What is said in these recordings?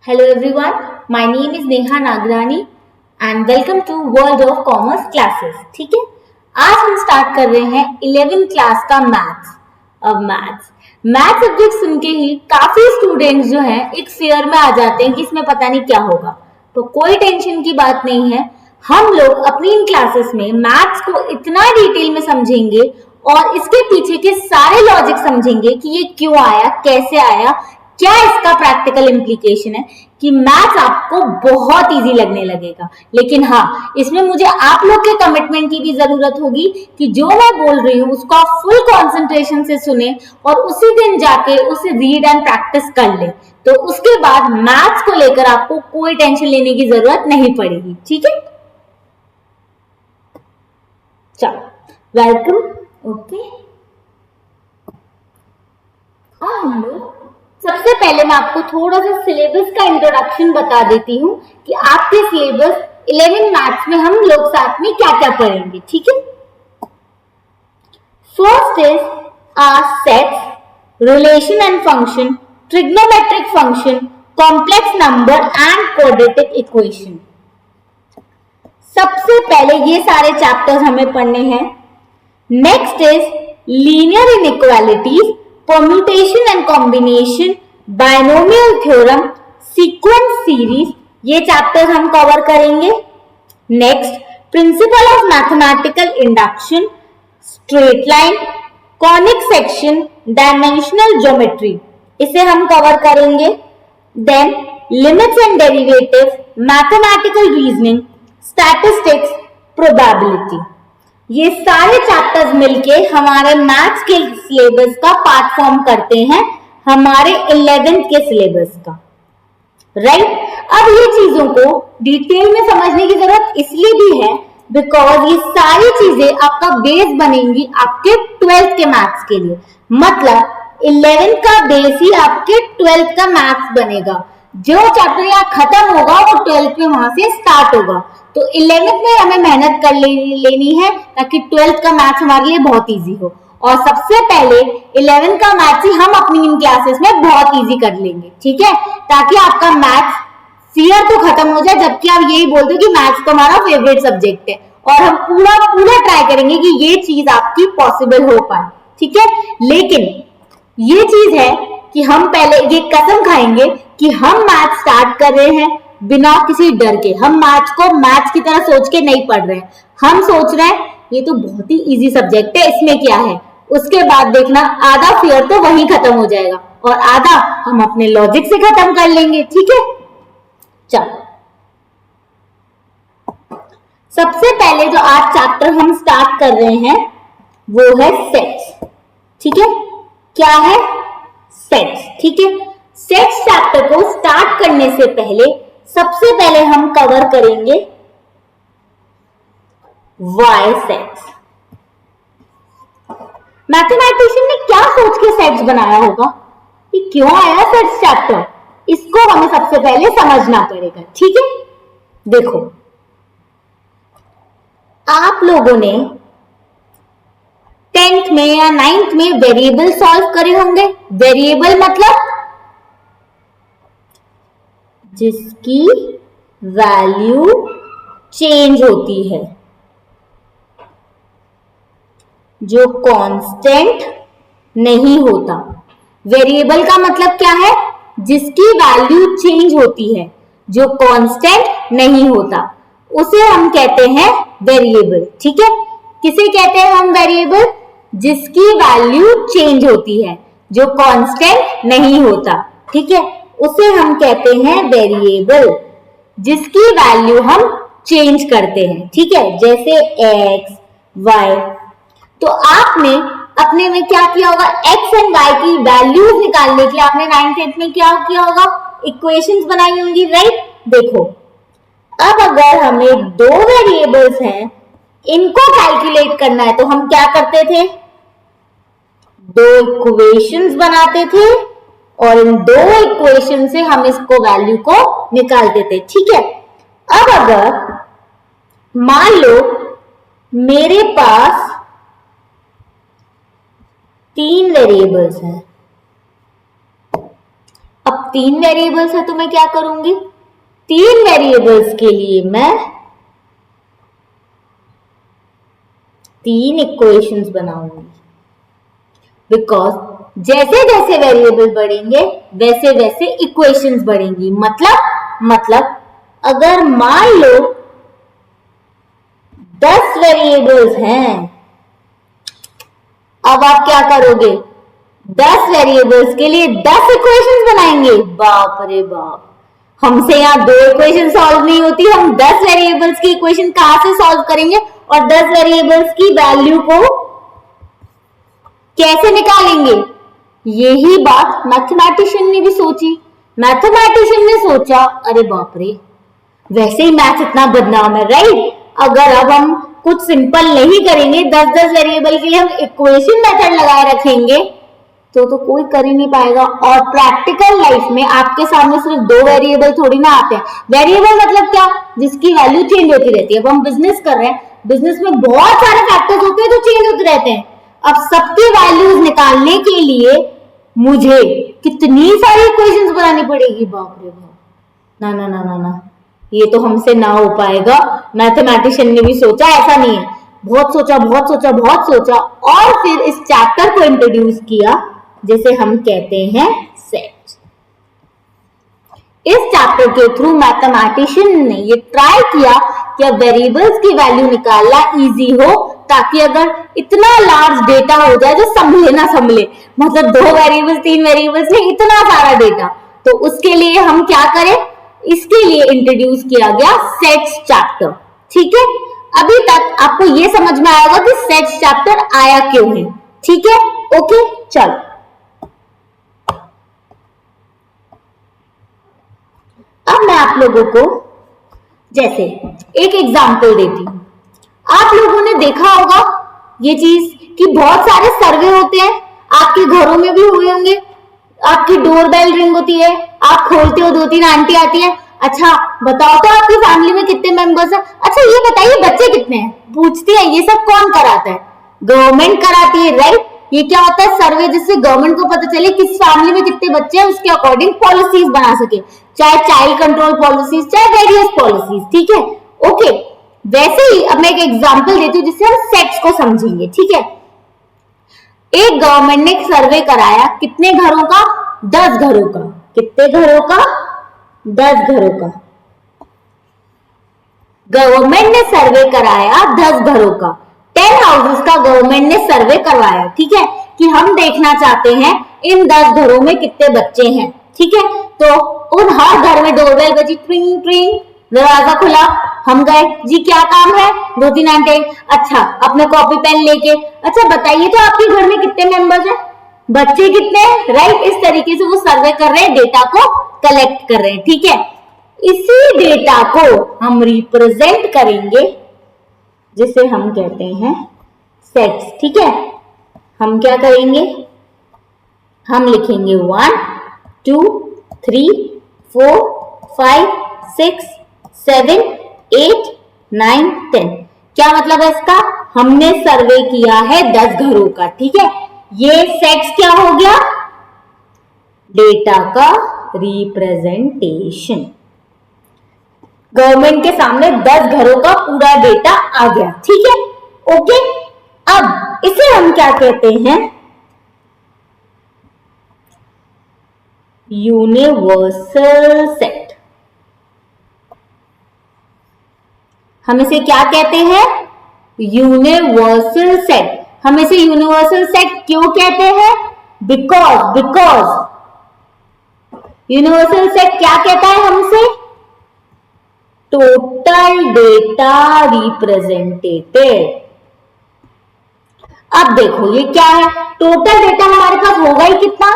Hello everyone, my name is Neha Nagrani and welcome to World of Commerce classes. ठीक है, आज हम start कर रहे हैं 11th क्लास का मैथ्स। अब मैथ्स सब्जेक्ट सुन के ही काफी स्टूडेंट्स जो हैं एक फेयर में आ जाते हैं कि इसमें पता नहीं क्या होगा। तो कोई टेंशन की बात नहीं है, हम लोग अपनी इन क्लासेस में मैथ्स को इतना डिटेल में समझेंगे और इसके पीछे के सारे लॉजिक समझेंगे कि ये क्यों आया, कैसे आया, क्या इसका प्रैक्टिकल इम्प्लीकेशन है कि मैथ्स आपको बहुत इजी लगने लगेगा। लेकिन हाँ, इसमें मुझे आप लोग के कमिटमेंट की भी जरूरत होगी कि जो मैं बोल रही हूँ उसको आप फुल कंसंट्रेशन से सुने और उसी दिन जाके उसे रीड एंड प्रैक्टिस कर ले। तो उसके बाद मैथ्स को लेकर आपको कोई टेंशन लेने की जरूरत नहीं पड़ेगी। ठीक है, चलो वेलकम। ओके, हम लोग सबसे पहले मैं आपको थोड़ा सा सिलेबस का इंट्रोडक्शन बता देती हूँ कि आपके सिलेबस 11 मैथ्स में हम लोग साथ में क्या क्या पढ़ेंगे। ठीक है, first is are sets, relation and function, trigonometric function, complex number and quadratic equation. सबसे पहले ये सारे चैप्टर्स हमें पढ़ने हैं। Next is linear inequalities, permutation and combination, binomial theorem, sequence series, ये चैप्टर्स हम कवर करेंगे। Next, principle of mathematical induction, straight line, conic section, dimensional geometry, इसे हम कवर करेंगे। Then limits and derivative, mathematical reasoning, statistics, probability, ये सारे chapters मिलके हमारे मैथ्स के सिलेबस का पार्ट फॉर्म करते हैं, हमारे 11th के सिलेबस का। राइट, अब ये चीजों को डिटेल में समझने की जरूरत इसलिए भी है बिकॉज ये सारी चीजें आपका बेस बनेंगी आपके 12th के मैथ्स के लिए। मतलब 11th का बेस ही आपके 12th का मैथ्स बनेगा। जो चैप्टर यहाँ खत्म होगा वो 12th में वहां से स्टार्ट होगा। तो 11th में हमें मेहनत कर लेनी है ताकि 12th का मैथ्स हमारे लिए बहुत इजी हो। और सबसे पहले 11th का मैथ्स ही हम अपनी इन क्लासेस में बहुत इजी कर लेंगे। ठीक है, ताकि आपका मैथ्स फियर तो खत्म हो जाए, जबकि आप यही बोलते हो कि मैथ्स तो हमारा फेवरेट सब्जेक्ट है और हम पूरा ट्राई करेंगे कि ये चीज आपकी पॉसिबल हो पाए। ठीक है, लेकिन ये चीज है कि हम पहले ये कसम खाएंगे कि हम मैथ्स स्टार्ट कर रहे हैं बिना किसी डर के। हम मैथ्स को मैथ्स की तरह सोच के नहीं पढ़ रहे हैं, हम सोच रहे हैं ये तो बहुत ही इजी सब्जेक्ट है, इसमें क्या है। उसके बाद देखना आधा फियर तो वहीं खत्म हो जाएगा और आधा हम अपने लॉजिक से खत्म कर लेंगे। ठीक है, चलो सबसे पहले जो आज चैप्टर हम स्टार्ट कर रहे हैं वो है सेट्स। ठीक है, क्या है? सेट्स। ठीक है, सेट्स चैप्टर को स्टार्ट करने से पहले सबसे पहले हम कवर करेंगे वाई सेट्स। मैथमेटिशियन ने क्या सोच के सेट्स बनाया होगा, कि क्यों आया सेट्स चैप्टर, इसको हमें सबसे पहले समझना पड़ेगा। ठीक है, देखो आप लोगों ने 10th में या 9th में वेरिएबल सॉल्व करे होंगे। वेरिएबल मतलब जिसकी वैल्यू चेंज होती है, जो कांस्टेंट नहीं होता। वेरिएबल का मतलब क्या है? जिसकी वैल्यू चेंज होती है, जो कांस्टेंट नहीं होता, उसे हम कहते हैं वेरिएबल। ठीक है, किसे कहते हैं हम वेरिएबल? जिसकी वैल्यू चेंज होती है, जो कांस्टेंट नहीं होता। ठीक है, उसे हम कहते हैं वेरिएबल, जिसकी वैल्यू हम चेंज करते हैं। ठीक है, जैसे x, y। तो आपने अपने में क्या किया होगा? x एंड y की वैल्यूज निकालने के लिए आपने 9th में क्या किया होगा? इक्वेशंस बनाई होंगी। राइट, देखो अब अगर हमें दो वेरिएबल्स हैं, इनको कैलकुलेट करना है तो हम क्या करते थे? दो इक्वेशंस बनाते थे और इन दो इक्वेशन से हम इसको वैल्यू को निकालते थे। ठीक है, अब अगर मान लो मेरे पास 3 वेरिएबल्स हैं, अब तीन वेरिएबल्स है तो मैं क्या करूंगी, तीन वेरिएबल्स के लिए मैं तीन इक्वेशंस बनाऊंगी, बिकॉज जैसे जैसे वेरिएबल बढ़ेंगे वैसे वैसे इक्वेशंस बढ़ेंगी। मतलब अगर मान लो 10 वेरिएबल्स हैं, अब आप क्या करोगे, 10 वेरिएबल्स के लिए 10 इक्वेशंस बनाएंगे। बाप रे बाप, हमसे यहाँ 2 इक्वेशन सॉल्व नहीं होती, हम 10 वेरिएबल्स की इक्वेशन कहां से सॉल्व करेंगे और 10 वेरिएबल्स की वैल्यू को कैसे निकालेंगे। यही बात मैथमेटिशियन ने भी सोची। मैथमेटिशियन ने सोचा अरे बाप रे, वैसे ही मैथ इतना बदनाम है, राइट। अगर अब हम कुछ सिंपल नहीं करेंगे, 10-10 वेरिएबल के लिए हम इक्वेशन मेथड लगाए रखेंगे तो कोई कर ही नहीं पाएगा। और प्रैक्टिकल लाइफ में आपके सामने सिर्फ 2 वेरिएबल थोड़ी ना आते हैं। वेरिएबल मतलब क्या, जिसकी वैल्यू चेंज होती रहती है। अब हम बिजनेस कर रहे हैं, बिजनेस में बहुत सारे फैक्टर्स होते हैं जो चेंज होते रहते हैं। अब सबकी वैल्यूज निकालने के लिए मुझे कितनी सारी इक्वेशंस बनानी पड़ेगी, बाप रे बाप, ना ना ना ना ना, ये तो हमसे ना हो पाएगा। मैथमेटिशियन ने भी सोचा, ऐसा नहीं है, बहुत सोचा और फिर इस चैप्टर को इंट्रोड्यूस किया जिसे हम कहते हैं सेट्स। इस चैप्टर के थ्रू मैथमेटिशियन ने ये ट्राई किया कि वेरिएबल्स की वैल्यू निकालना इजी हो, ताकि अगर इतना लार्ज डेटा हो जाए जो संभले ना संभले, मतलब 2 वेरिएबल्स 3 वेरिएबल्स में इतना सारा डेटा, तो उसके लिए हम क्या करें, इसके लिए इंट्रोड्यूस किया गया सेट्स चैप्टर। ठीक है, अभी तक आपको ये समझ में आएगा कि सेट्स चैप्टर आया क्यों है। ठीक है, ओके, चलो अब मैं आप लोगों को जैसे एक एग्जांपल देती हूं। आप लोगों ने देखा होगा ये चीज कि बहुत सारे सर्वे होते हैं, आपके घरों में भी हुए होंगे। आपकी डोरबेल रिंग होती है, आप खोलते हो, 2-3 आंटी आती है, अच्छा बताओ तो आपकी फैमिली में कितने मेंबर्स हैं, अच्छा ये बताइए बच्चे कितने हैं, पूछती है। ये सब कौन कराता है, गवर्नमेंट कराती है, राइट। ये क्या होता है, सर्वे, जिससे गवर्नमेंट को पता चले किस फैमिली में कितने बच्चे हैं, उसके अकॉर्डिंग पॉलिसीज बना सके, चाहे चाइल्ड कंट्रोल पॉलिसीज, चाहे वेरियस पॉलिसीज। ठीक है, ओके। वैसे ही अब मैं एक एग्जांपल देती हूँ जिससे हम सेट्स को समझेंगे। ठीक है, एक गवर्नमेंट ने एक सर्वे कराया, कितने घरों का, 10 घरों का। कितने घरों का, 10 घरों का। गवर्नमेंट ने सर्वे कराया 10 घरों का, 10 हाउसेस का गवर्नमेंट ने सर्वे करवाया। ठीक है, कि हम देखना चाहते हैं इन 10 घरों में कितने बच्चे हैं। ठीक है, तो उन हर घर में डोरबेल बजी, ट्रिंग ट्रिंग, दरवाजा खुला, हम गए, जी क्या काम है, 2-3 आंटे, अच्छा अपने कॉपी पेन लेके, अच्छा बताइए तो आपके घर में कितने मेंबर्स हैं, बच्चे कितने हैं, राइट। इस तरीके से वो सर्वे कर रहे हैं, डेटा को कलेक्ट कर रहे हैं। ठीक है, इसी डेटा को हम रिप्रेजेंट करेंगे जिसे हम कहते हैं सेट्स। ठीक है, हम क्या करेंगे, हम लिखेंगे 1 2 3 4 5 6 7 8 9 10। क्या मतलब है इसका, हमने सर्वे किया है 10 घरों का। ठीक है, ये सेट्स क्या हो गया, डेटा का रिप्रेजेंटेशन। गवर्नमेंट के सामने 10 घरों का पूरा डेटा आ गया। ठीक है, ओके। अब इसे हम क्या कहते हैं, यूनिवर्सल सेट। हम इसे क्या कहते हैं, यूनिवर्सल सेट। हम इसे यूनिवर्सल सेट क्यों कहते हैं, बिकॉज यूनिवर्सल सेट क्या कहता है हमसे, टोटल डेटा रिप्रेजेंटेटेड। अब देखो ये क्या है, टोटल डेटा हमारे पास होगा ही कितना,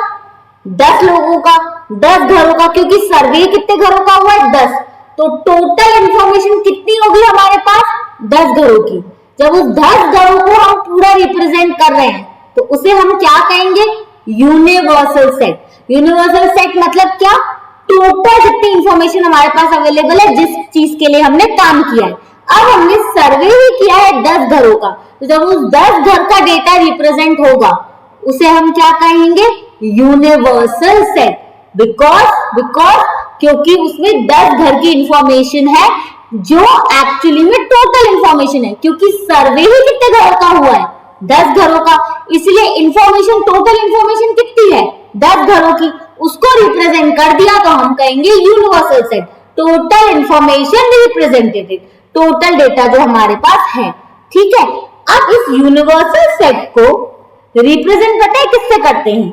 10 लोगों का, 10 घरों का, क्योंकि सर्वे कितने घरों का हुआ है, 10। तो टोटल इंफॉर्मेशन कितनी होगी हमारे पास, 10 घरों की। जब उस 10 घरों को हम पूरा रिप्रेजेंट कर रहे हैं तो उसे हम क्या कहेंगे, यूनिवर्सल सेट। यूनिवर्सल सेट मतलब क्या, टोटल जितनी इंफॉर्मेशन हमारे पास अवेलेबल है, जिस चीज के लिए हमने काम किया है। अब हमने सर्वे ही किया है 10 घरों का, तो जब उस 10 घर का डेटा रिप्रेजेंट होगा उसे हम क्या कहेंगे, यूनिवर्सल सेट। बिकॉज क्योंकि उसमें 10 घर की इंफॉर्मेशन है जो एक्चुअली में टोटल इंफॉर्मेशन है, क्योंकि सर्वे ही कितने घरों का हुआ है, 10 घरों का, इसलिए इंफॉर्मेशन, टोटल इंफॉर्मेशन कितनी है, 10 घरों की, उसको रिप्रेजेंट कर दिया तो हम कहेंगे universal set, total information represented, total data जो हमारे पास है। ठीक है, अब इस यूनिवर्सल सेट को रिप्रेजेंट पता है किससे करते हैं,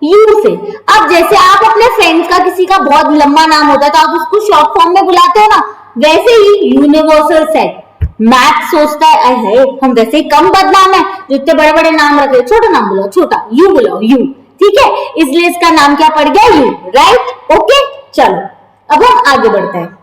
यू से। अब जैसे आप अपने फ्रेंड्स का किसी का बहुत लंबा नाम होता है तो आप उसको शॉर्ट फॉर्म में बुलाते हो ना, वैसे ही यूनिवर्सल सेट मैथ सोचता है हम वैसे ही कम बदनाम है जो इतने बड़े बड़े नाम रखे, छोटा नाम बुलाओ, छोटा यू बुलाओ, यू, ठीक है, इसलिए इसका नाम क्या पड़ गया, यू, राइट, ओके। चलो अब हम आगे बढ़ते हैं।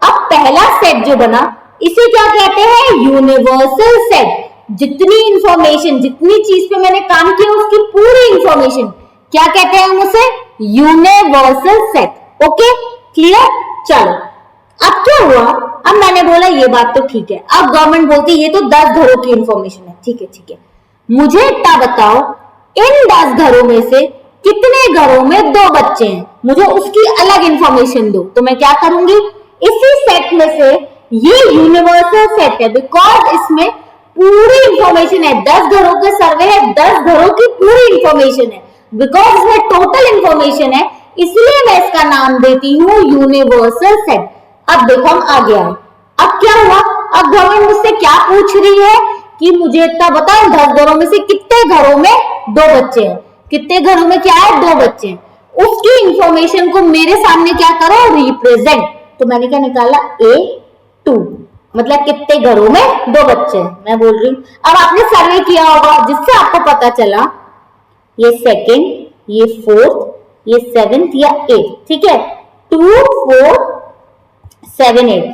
अब पहला सेट जो बना इसे क्या कहते हैं, यूनिवर्सल सेट। जितनी इंफॉर्मेशन, जितनी चीज पे मैंने काम किया उसकी पूरी इंफॉर्मेशन क्या कहते हैं हम उसे, यूनिवर्सल सेट। Okay, clear. चलो अब क्या हुआ, अब मैंने बोला ये बात तो ठीक है, अब गवर्नमेंट बोलती है ये तो 10 घरों की इंफॉर्मेशन है, ठीक है ठीक है, मुझे इतना बताओ इन 10 घरों में से कितने घरों में 2 बच्चे हैं, मुझे उसकी अलग इंफॉर्मेशन दो। तो मैं क्या करूंगी, इसी सेट में से, ये यूनिवर्सल सेट है बिकॉज इसमें पूरी इंफॉर्मेशन है, 10 घरों के सर्वे है, 10 घरों की पूरी इंफॉर्मेशन है, बिकॉज इसमें टोटल इंफॉर्मेशन है, इसलिए मैं इसका नाम देती हूँ यूनिवर्सल सेट। अब देखो हम आगे आए, अब क्या हुआ, अब गवर्नमेंट मुझसे क्या पूछ रही है कि मुझे इतना बताओ 10 घरों में से कितने घरों में 2 बच्चे हैं, कितने घरों में क्या है, 2 बच्चे हैं, उसकी इंफॉर्मेशन को मेरे सामने क्या करो, रिप्रेजेंट। तो मैंने क्या निकाला, A2, मतलब कितने घरों में 2 बच्चे हैं, मैं बोल रही हूँ। अब आपने सर्वे किया होगा जिससे आपको पता चला ये सेकेंड, ये फोर्थ, ये 7th या 8th, ठीक है, 2 4 7 8,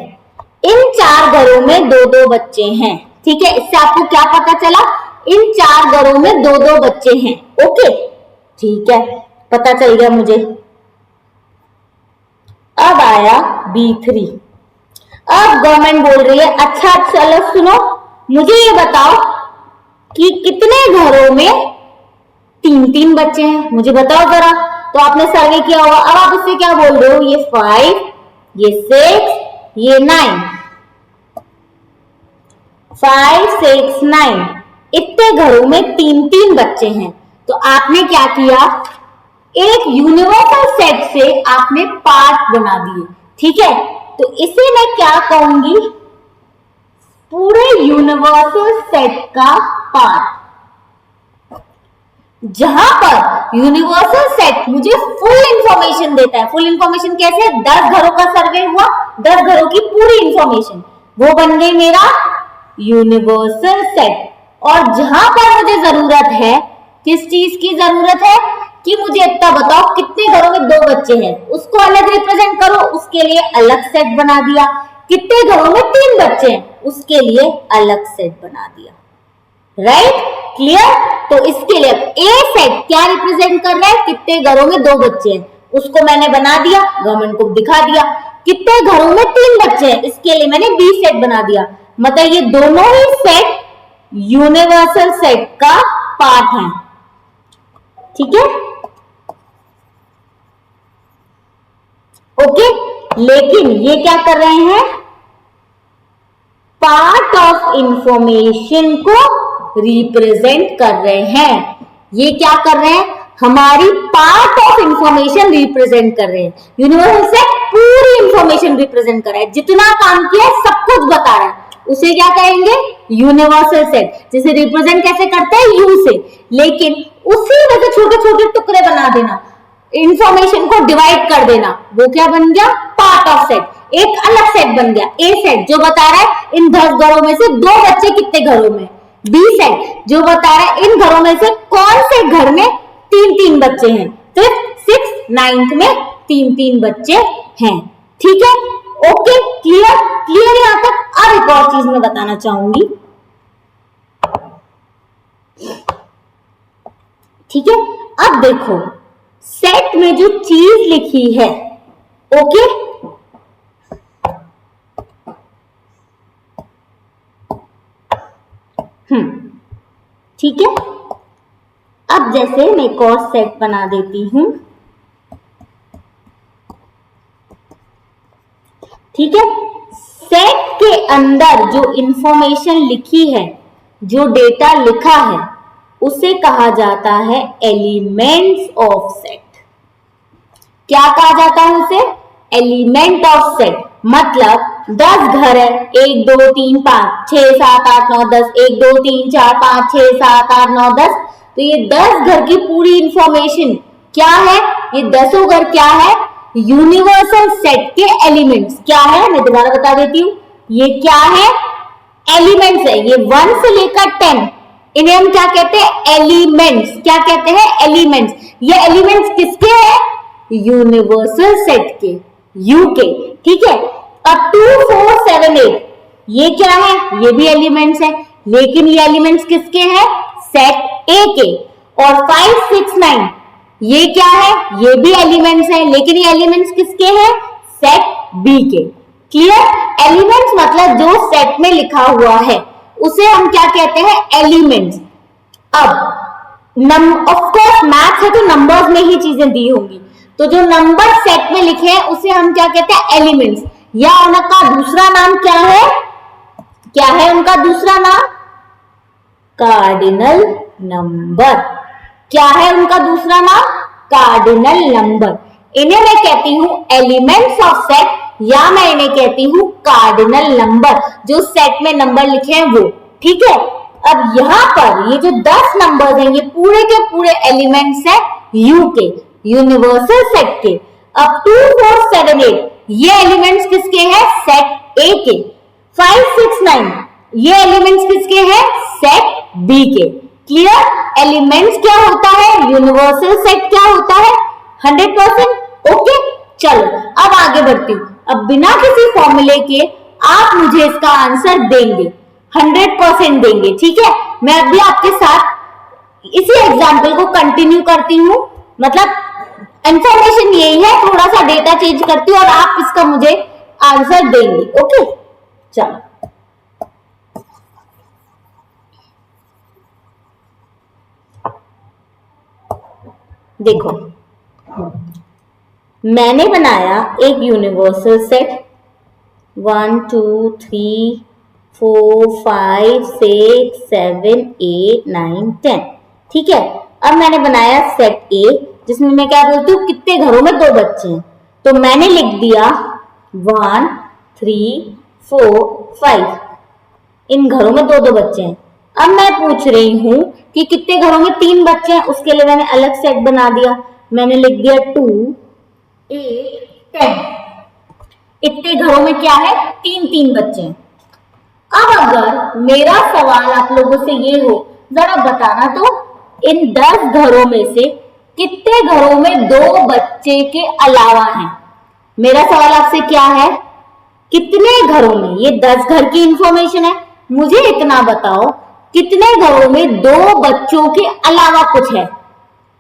इन 4 घरों में 2 बच्चे हैं, ठीक है, इससे आपको क्या पता चला, इन 4 घरों में 2 बच्चे हैं। ओके, ठीक है, पता चल गया मुझे। अब आया B3, अब गवर्नमेंट बोल रही है अच्छा चलो सुनो, मुझे ये बताओ कि कितने घरों में 3 बच्चे हैं, मुझे बताओ जरा। तो आपने सर्वे किया होगा, अब आप इससे क्या बोल रहे हो, ये 5, ये 6, ये 9, 5 6 9, इतने घरों में 3 बच्चे हैं। तो आपने क्या किया, एक यूनिवर्सल सेट से आपने पार्ट बना दिए, ठीक है, तो इसे मैं क्या कहूंगी, पूरे यूनिवर्सल सेट का पार्ट। जहां पर यूनिवर्सल सेट मुझे फुल इंफॉर्मेशन देता है, फुल इंफॉर्मेशन कैसे, 10 घरों का सर्वे हुआ, 10 घरों की पूरी इंफॉर्मेशन, वो बन गई मेरा यूनिवर्सल सेट। और जहां पर मुझे जरूरत है, किस चीज की जरूरत है, कि मुझे इतना बताओ कितने घरों में 2 बच्चे हैं, उसको अलग रिप्रेजेंट करो, उसके लिए अलग सेट बना दिया, कितने घरों में 3 बच्चे हैं, उसके लिए अलग सेट बना दिया, राइट, क्लियर। तो इसके लिए ए सेट क्या रिप्रेजेंट कर रहा है, कितने घरों में 2 बच्चे हैं, उसको मैंने बना दिया, गवर्नमेंट को दिखा दिया, कितने घरों में 3 बच्चे हैं, इसके लिए मैंने बी सेट बना दिया, मतलब ये दोनों ही सेट यूनिवर्सल सेट का पार्ट है, ठीक है, ओके। लेकिन ये क्या कर रहे हैं, पार्ट ऑफ इंफॉर्मेशन को रिप्रेजेंट कर रहे हैं, ये क्या कर रहे हैं, हमारी पार्ट ऑफ इंफॉर्मेशन रिप्रेजेंट कर रहे हैं, यूनिवर्सल सेट पूरी इंफॉर्मेशन रिप्रेजेंट कर रहा है, जितना काम किया है सब कुछ बता रहा है, उसे क्या कहेंगे, यूनिवर्सल सेट। जिसे रिप्रेजेंट कैसे करते हैं, यू से, लेकिन उसी में से छोटे छोटे टुकड़े बना देना, इंफॉर्मेशन को डिवाइड कर देना, वो क्या बन गया, पार्ट ऑफ सेट, एक अलग सेट बन गया। ए सेट जो बता रहा है इन 10 घरों में से 2 बच्चे कितने घरों में, बी सेट जो बता रहा है इन घरों में से कौन से घर में 3 बच्चे हैं, 5th 6th 9th में 3 बच्चे हैं, ठीक है, ओके, क्लियर, क्लियर यहां तक। अब एक और चीज मैं बताना चाहूंगी, ठीक है, अब देखो सेट में जो चीज लिखी है, ओके, ठीक है, अब जैसे मैं एक और सेट बना देती हूं, ठीक है। सेट के अंदर जो इंफॉर्मेशन लिखी है, जो डेटा लिखा है, उसे कहा जाता है एलिमेंट्स ऑफ सेट। क्या कहा जाता है उसे? Element of set. मतलब 10 घर है, 1 2 3 5 6 7 8 9 10, 1 2 3 4 5 6 7 8 9 10, तो ये 10 घर की पूरी इंफॉर्मेशन क्या है? ये 10 घर क्या है? यूनिवर्सल सेट के एलिमेंट्स। क्या है? मैं दोबारा बता देती हूँ, ये क्या है? एलिमेंट्स है। ये 1 से लेकर 10, इन्हें हम क्या कहते हैं? एलिमेंट्स। क्या कहते हैं? एलिमेंट्स। ये एलिमेंट्स किसके हैं? यूनिवर्सल सेट के, यू के, ठीक है। अब 2 4 7 8 ये क्या है? ये भी एलिमेंट्स है, लेकिन ये एलिमेंट्स किसके हैं? सेट ए के। और 5 6 9 ये क्या है? ये भी एलिमेंट्स है, लेकिन ये एलिमेंट्स किसके हैं? सेट बी के। क्लियर? एलिमेंट्स मतलब जो सेट में लिखा हुआ है उसे हम क्या कहते हैं? एलिमेंट्स। अब ऑफ कोर्स मैथ्स है तो नंबर्स में ही चीजें दी होंगी, तो जो नंबर सेट में लिखे हैं उसे हम क्या कहते हैं? एलिमेंट्स। या उनका दूसरा नाम क्या है? क्या है उनका दूसरा नाम? Cardinal number. क्या है उनका दूसरा नाम? Cardinal number. इन्हें मैं कहती हूं एलिमेंट्स ऑफ सेट, या मैं इन्हें कहती हूं कार्डिनल नंबर, जो सेट में नंबर लिखे हैं वो, ठीक है। अब यहां पर ये जो 10 नंबर्स हैं, ये पूरे के पूरे एलिमेंट्स हैं यू के, यूनिवर्सल सेट के। अब 2 4 7 8 ये एलिमेंट्स किसके हैं? सेट ए के। 5 6 9 ये एलिमेंट्स किसके हैं? सेट बी के। क्लियर? एलिमेंट्स क्या होता है? यूनिवर्सल सेट क्या होता है? 100%। ओके, चलो अब आगे बढ़ती हूं। अब बिना किसी फॉर्मूले के आप मुझे इसका आंसर देंगे, 100% देंगे, ठीक है। मैं अभी आपके साथ इसी एग्जाम्पल को कंटिन्यू करती हूं, मतलब इंफॉर्मेशन यही है, थोड़ा सा डेटा चेंज करती हूँ और आप इसका मुझे आंसर देंगे। ओके, चलो देखो, मैंने बनाया एक यूनिवर्सल सेट 1 2 3 4 5 6 7 8 9 10, ठीक है। अब मैंने बनाया सेट ए, जिसमें मैं क्या बोलती हूँ? कितने घरों में 2 बच्चे हैं, तो मैंने लिख दिया 1 3 4 5, इन घरों में 2 बच्चे हैं। अब मैं पूछ रही हूं कि कितने घरों में 3 बच्चे हैं, उसके लिए मैंने अलग सेट बना दिया, मैंने लिख दिया 2 8 10। इतने घरों में क्या है? 3 बच्चे हैं। अब अगर मेरा सवाल आप लोगों से ये हो, जरा बताना तो इन 10 घरों में से कितने घरों में 2 बच्चे के अलावा हैं? मेरा सवाल आपसे क्या है? कितने घरों में? ये 10 घर की इंफॉर्मेशन है, मुझे इतना बताओ कितने घरों में 2 बच्चों के अलावा कुछ है?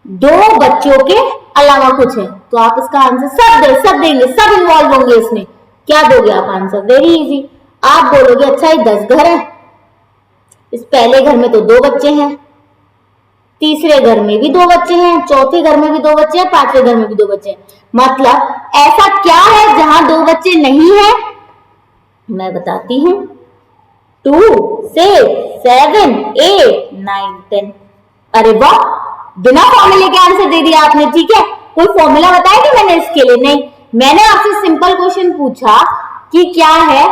2 बच्चों के अलावा कुछ है, तो आप इसका आंसर सब देंगे, सब इन्वॉल्व होंगे इसमें। क्या दोगे आप आंसर? Very easy. आप बोलोगे अच्छा ये 10 घर है, इस पहले घर में तो 2 बच्चे हैं, तीसरे घर में भी 2 बच्चे हैं, चौथे घर में भी 2 बच्चे हैं, 5वें घर में भी 2 बच्चे हैं। मतलब ऐसा क्या है जहां 2 बच्चे नहीं है? मैं बताती हूं, 2 6 7 8 9 10। अरे वाह, बिना फॉर्मूले के आंसर दे दिया आपने, ठीक है। कोई फॉर्मूला बताया कि मैंने इसके लिए? नहीं, मैंने आपसे सिंपल क्वेश्चन पूछा कि क्या है,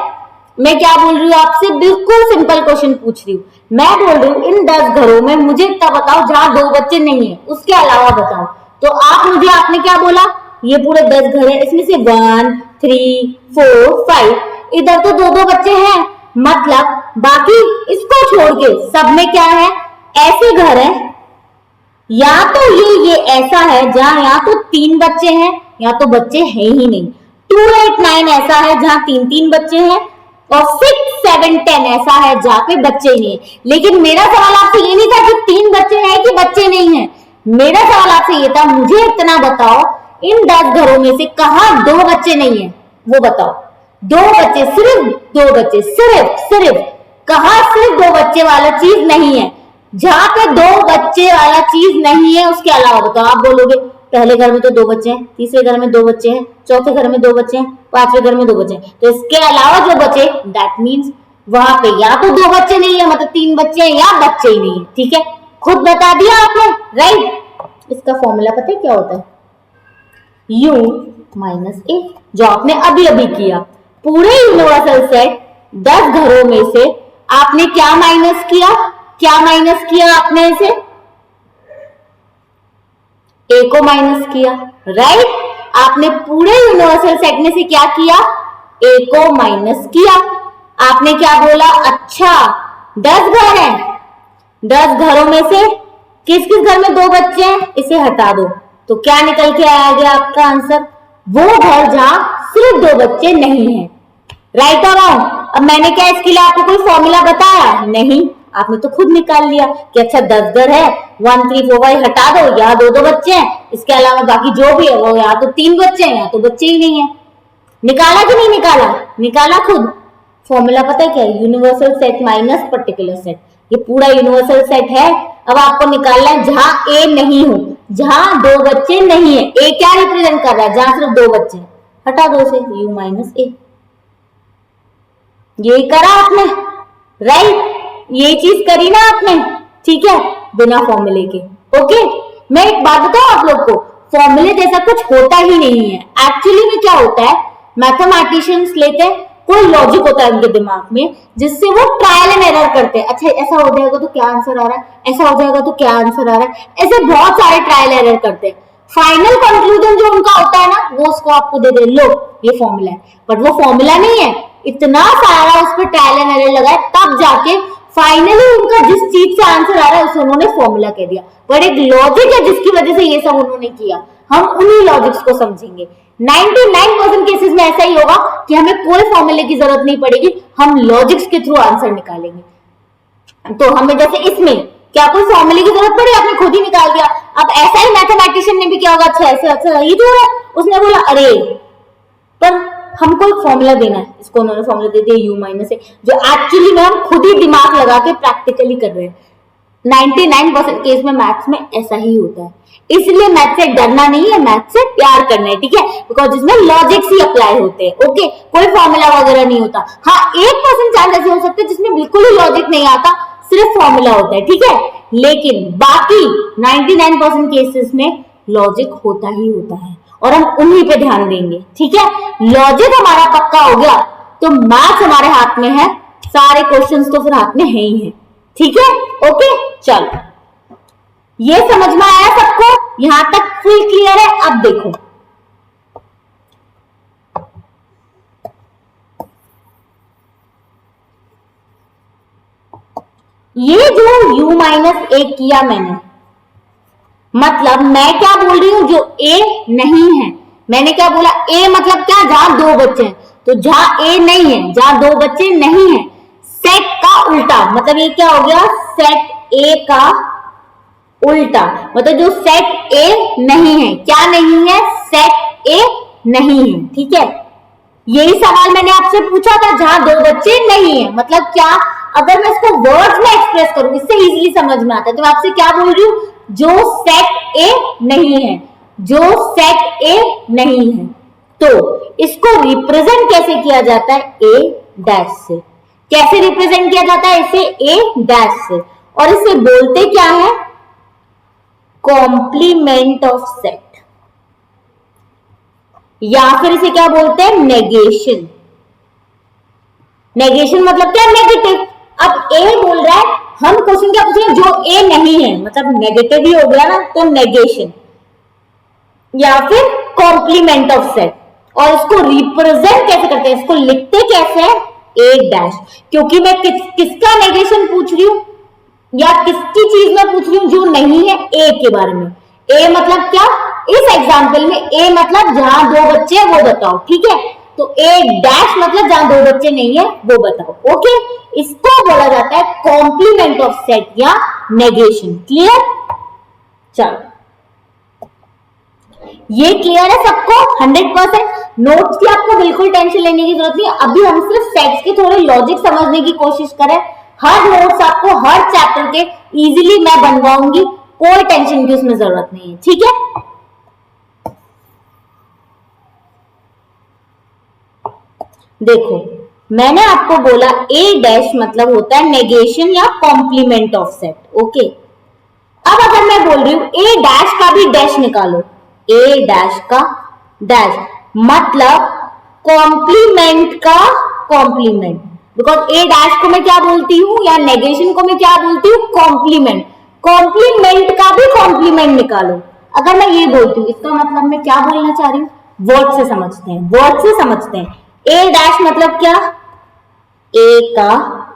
मैं क्या बोल रही हूँ आपसे? बिल्कुल सिंपल क्वेश्चन पूछ रही हूँ। मैं बोल रही हूँ इन 10 घरों में मुझे इतना बताओ जहां 2 बच्चे नहीं है, उसके अलावा बताओ। तो आप मुझे, आपने क्या बोला? ये पूरे 10 घर है, इसमें से 1 3 4 5, इधर तो 2 बच्चे हैं, मतलब बाकी इसको छोड़ के सब में क्या है? ऐसे घर है, या तो ये ऐसा है जहां या तो 3 बच्चे हैं या तो बच्चे हैं ही नहीं। 2 8 9 ऐसा है जहां 3 बच्चे हैं, और 6 7 10 ऐसा है जहां पे बच्चे ही नहीं है। लेकिन मेरा सवाल आपसे ये नहीं था कि 3 बच्चे हैं कि बच्चे नहीं है, मेरा सवाल आपसे ये था, मुझे इतना बताओ इन 10 घरों में से कहां 2 बच्चे नहीं है, वो बताओ। 2 बच्चे, सिर्फ 2 बच्चे, सिर्फ कहां सिर्फ 2 बच्चे वाला चीज नहीं है, जहां पे दो बच्चे वाला चीज नहीं है उसके अलावा बताओ। आप बोलोगे पहले घर में तो दो बच्चे हैं, तीसरे घर में दो बच्चे हैं, चौथे घर में दो बच्चे हैं, पांचवें घर में दो बच्चे हैं, तो इसके अलावा जो बचे दैट मीन्स वहां पे या तो दो बच्चे नहीं है मतलब तीन बच्चे हैं या बच्चे ही नहीं है। ठीक है, खुद बता दिया आपने, राइट। इसका फॉर्मूला पता है क्या होता है? u माइनस ए, जो आपने अभी अभी किया। पूरे यूनिवर्सल सेट 10 घरों में से आपने क्या माइनस किया? क्या माइनस किया आपने? इसे ए को माइनस किया, राइट। आपने पूरे यूनिवर्सल सेट में से क्या किया? ए को माइनस किया। आपने क्या बोला? अच्छा 10 घर हैं, 10 घरों में से किस किस घर में दो बच्चे हैं? इसे हटा दो, तो क्या निकल के आएगा आपका आंसर? वो घर जहां सिर्फ दो बच्चे नहीं हैं, राइट और रॉन्ग। अब मैंने क्या इसके लिए आपको कोई फॉर्मूला बताया? नहीं, आपने तो खुद निकाल लिया कि अच्छा 10 घर है, 1 3 4 5 हटा दो, यहाँ दो दो बच्चे हैं, इसके अलावा बाकी जो भी है वो यहाँ तो 3 बच्चे हैं, यहाँ तो बच्चे ही नहीं है। निकाला कि नहीं निकाला? निकाला खुद। फॉर्मूला पता है क्या? Universal set minus particular set. ये पूरा यूनिवर्सल सेट है। अब आपको निकालना है जहां ए नहीं हो, जहां दो बच्चे नहीं है। ए क्या रिप्रेजेंट कर रहा है? जहां सिर्फ दो बच्चे हैं, हटा दो इसे, u माइनस ए। ये करा आपने, राइट। ये चीज करी ना आपने, ठीक है, बिना फॉर्मूले के। ओके, मैं एक बात बताऊं आप लोग को, फॉर्मूले जैसा कुछ होता ही नहीं है। एक्चुअली में क्या होता है, मैथमेटिशियंस लेते हैं, कोई लॉजिक होता है उनके दिमाग में जिससे वो ट्रायल एंड एरर करते हैं। अच्छा ऐसा हो जाएगा तो क्या आंसर आ रहा है, ऐसा हो जाएगा तो क्या आंसर आ रहा है, ऐसे बहुत सारे ट्रायल एरर करते हैं। फाइनल कंक्लूजन जो उनका होता है ना, वो उसको आपको दे दे, लो ये फॉर्मूला है, बट वो फॉर्मूला नहीं है। इतना सारा उस पर ट्रायल एंड एरर लगा है, तब जाके फाइनली उनका जिस चीज से आंसर आ रहा है उसे उन्होंने फॉर्मूला कह दिया। बट एक लॉजिक है जिसकी वजह से ये सब उन्होंने किया। हम उन्हीं लॉजिक्स को समझेंगे। 99% केसेस में ऐसा ही होगा कि हमें कोई फॉर्मूले की जरूरत नहीं पड़ेगी, हम लॉजिक्स के थ्रू आंसर निकालेंगे। तो हमें जैसे इसमें क्या कोई फॉर्मूले की जरूरत पड़ी? आपने खुद ही निकाल दिया। अब ऐसा ही मैथमेटिशियन ने भी क्या होगा, अच्छा ऐसे अच्छा ये जो है, उसने बोला अरे पर हमको एक फॉर्मूला देना है, इसको उन्होंने फॉर्मूला दे दिया u माइनस ए, जो एक्चुअली में हम खुद ही दिमाग लगा के प्रैक्टिकली कर रहे हैं। 99% केस में मैथ्स में ऐसा ही होता है। इसलिए मैथ से डरना नहीं है, मैथ से प्यार करना है, ठीक है, बिकॉज इसमें लॉजिक्स ही अप्लाई होते हैं। ओके, कोई फॉर्मूला वगैरह नहीं होता। हाँ 1% चांस ऐसे हो सकते हैं जिसमें बिल्कुल ही लॉजिक नहीं आता, सिर्फ फॉर्मूला होता है, ठीक है, लेकिन बाकी 99% केसेस में लॉजिक होता ही होता है और हम उन्हीं पे ध्यान देंगे। ठीक है, लॉजिक हमारा पक्का हो गया तो मैथ्स हमारे हाथ में है, सारे क्वेश्चंस तो फिर हाथ में है ही है। ठीक है, ओके, चलो ये समझ में आया सबको? यहां तक फुल क्लियर है? अब देखो ये जो u माइनस ए किया मैंने, मतलब मैं क्या बोल रही हूं, जो a नहीं है, मैंने क्या बोला, a मतलब क्या, जहां दो बच्चे हैं, तो जहां a नहीं है, जहां दो बच्चे नहीं है, सेट का उल्टा, मतलब ये क्या हो गया, सेट a का उल्टा, मतलब जो सेट a नहीं है, क्या नहीं है, सेट a नहीं है। ठीक है, यही सवाल मैंने आपसे पूछा था, जहां दो बच्चे नहीं है, मतलब क्या, अगर मैं इसको वर्ड्स में एक्सप्रेस करूं, इससे इजीली समझ में आता है, तो मैं आपसे क्या बोल रही हूं, जो सेट ए नहीं है, जो सेट ए नहीं है, तो इसको रिप्रेजेंट कैसे किया जाता है, ए डैश से। कैसे रिप्रेजेंट किया जाता है इसे, ए डैश से, और इसे बोलते क्या है, कॉम्प्लीमेंट ऑफ सेट, या फिर इसे क्या बोलते हैं, नेगेशन। नेगेशन मतलब क्या, नेगेटिव। अब ए बोल रहा है, हम क्वेश्चन क्या पूछ रहे हैं, जो ए नहीं है, मतलब नेगेटिव ही हो गया ना, तो नेगेशन या फिर कॉम्प्लीमेंट ऑफ सेट। और इसको रिप्रेजेंट कैसे करते हैं, इसको लिखते कैसे हैं, ए डैश, क्योंकि मैं किसका नेगेशन पूछ रही हूं या किसकी चीज में पूछ रही हूं, जो नहीं है, ए के बारे में। ए मतलब क्या, इस एग्जाम्पल में ए मतलब जहां दो बच्चे हैं वो बताओ। ठीक है, तो ए डैश मतलब जहां दो बच्चे नहीं है वो बताओ। ओके, इसको बोला जाता है कॉम्प्लीमेंट ऑफ सेट या नेगेशन। क्लियर? चलो ये क्लियर है सबको 100%? नोट्स की आपको बिल्कुल टेंशन लेने की जरूरत नहीं, अभी हम सिर्फ सेट्स के थोड़े लॉजिक समझने की कोशिश करें। हर नोट्स आपको हर चैप्टर के इजीली मैं बनवाऊंगी, कोई टेंशन की उसमें जरूरत नहीं है, ठीक है। देखो मैंने आपको बोला ए डैश मतलब होता है नेगेशन या कॉम्प्लीमेंट ऑफ सेट, ओके। अब अगर मैं बोल रही हूं ए डैश का भी डैश निकालो, ए डैश का डैश मतलब कॉम्प्लीमेंट का कॉम्प्लीमेंट, बिकॉज ए डैश को मैं क्या बोलती हूँ या नेगेशन को मैं क्या बोलती हूँ, कॉम्प्लीमेंट। कॉम्प्लीमेंट का भी कॉम्प्लीमेंट निकालो। अगर मैं ये बोलती हूँ इसका मतलब मैं क्या बोलना चाह रही हूँ, वर्ड से समझते हैं, वर्ड से समझते हैं। ए डैश मतलब क्या, ए का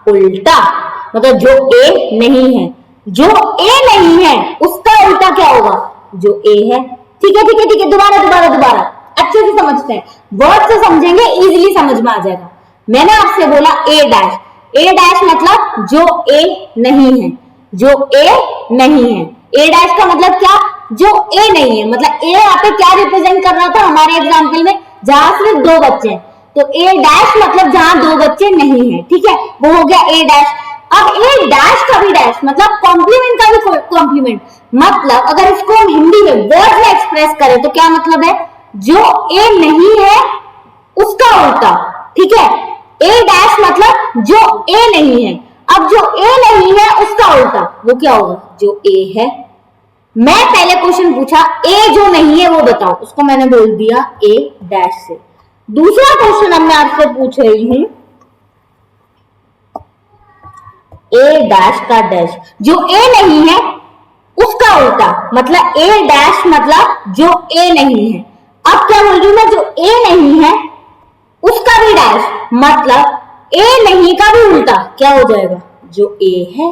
उल्टा, मतलब जो ए नहीं है, जो ए नहीं है उसका उल्टा क्या होगा, जो ए है। ठीक है ठीक है ठीक है, दोबारा दोबारा दोबारा अच्छे से समझते हैं, वर्ड से समझेंगे इजीली समझ में आ जाएगा। मैंने आपसे बोला ए डैश, ए डैश मतलब जो ए नहीं है, जो ए नहीं है। ए डैश का मतलब क्या, जो ए नहीं है, मतलब ए यहाँ पे क्या रिप्रेजेंट कर रहा था हमारे एग्जाम्पल में, जहां सिर्फ दो बच्चे हैं, तो ए डैश मतलब जहां दो बच्चे नहीं है, ठीक है, वो हो गया ए डैश। अब ए डैश का भी डैश मतलब कॉम्प्लीमेंट का भी कॉम्प्लीमेंट, मतलब अगर इसको हम हिंदी में वर्ड में एक्सप्रेस करें तो क्या मतलब है, जो ए नहीं है उसका उल्टा, ठीक है। ए डैश मतलब जो ए नहीं है, अब जो ए नहीं है उसका उल्टा वो क्या होगा, जो ए है। मैं पहले क्वेश्चन पूछा ए जो नहीं है वो बताओ, उसको मैंने बोल दिया ए डैश से। दूसरा क्वेश्चन अब मैं आपसे पूछ रही हूं ए डैश का डैश, जो ए नहीं है उसका उल्टा, मतलब ए डैश मतलब जो ए नहीं है। अब क्या बोल रही हूं मैं, जो ए नहीं है उसका भी डैश, मतलब ए नहीं का भी उल्टा क्या हो जाएगा, जो ए है।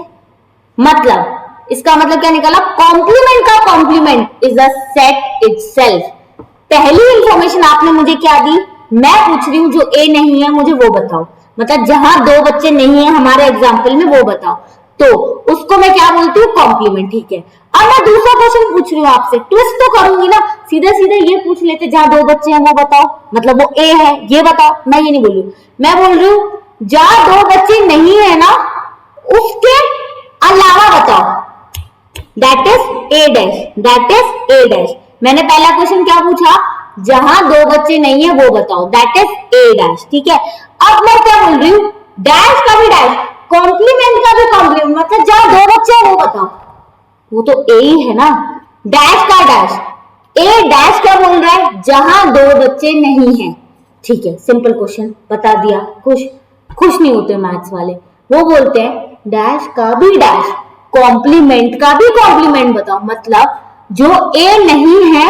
मतलब इसका मतलब क्या निकाला, कॉम्प्लीमेंट का complement is a set itself. पहली इंफॉर्मेशन आपने मुझे क्या दी, मैं पूछ रही हूं जो ए नहीं है मुझे वो बताओ, मतलब जहां दो बच्चे नहीं है हमारे एग्जाम्पल में वो बताओ, तो उसको मैं क्या बोलती हूँ, कॉम्प्लीमेंट, ठीक है। अब मैं दूसरा क्वेश्चन पूछ रही हूँ आपसे, ट्विस्ट तो करूंगी ना, सीधे सीधे ये पूछ लेते जहां दो बच्चे हैं वो बताओ, मतलब वो ए है ये बताओ, मैं ये नहीं बोल रही हूँ, मैं बोल रही हूँ जहां दो बच्चे नहीं है ना उसके अलावा बताओ, that is a dash, that is a dash. मैंने पहला क्वेश्चन क्या पूछा, जहां दो बच्चे नहीं है वो बताओ, दैट इज ए डैश, ठीक है। अब मैं क्या बोल रही हूँ, डैश का भी डैश, कॉम्प्लीमेंट का भी कॉम्प्लीमेंट, मतलब जहां दो बच्चे हैं वो बताओ, वो तो ए ही है ना। डैश का डैश, ए डैश क्या बोल रहा है, जहां दो बच्चे नहीं है, ठीक है, सिंपल क्वेश्चन बता दिया। खुश नहीं होते मैथ्स वाले, वो बोलते हैं डैश का भी डैश, कॉम्प्लीमेंट का भी कॉम्प्लीमेंट बताओ, मतलब जो ए नहीं है,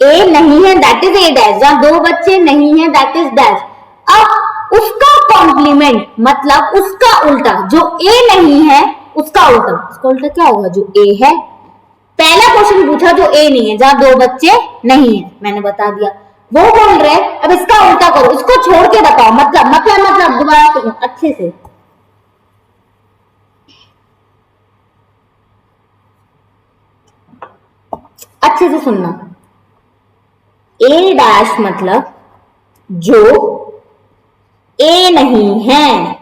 ए नहीं है दैट इज ए डैश, जहां दो बच्चे नहीं है दैट इज डैश। अब उसका कॉम्प्लीमेंट मतलब उसका उल्टा, जो ए नहीं है उसका उल्टा, उसका उल्टा क्या होगा, जो ए है। पहला क्वेश्चन पूछा जो ए नहीं है, जहां दो बच्चे नहीं है, मैंने बता दिया। वो बोल रहे अब इसका उल्टा करो, इसको छोड़ के बताओ, मतलब दोबारा सुनो अच्छे से, अच्छे से सुनना। ए डैश मतलब जो ए नहीं है,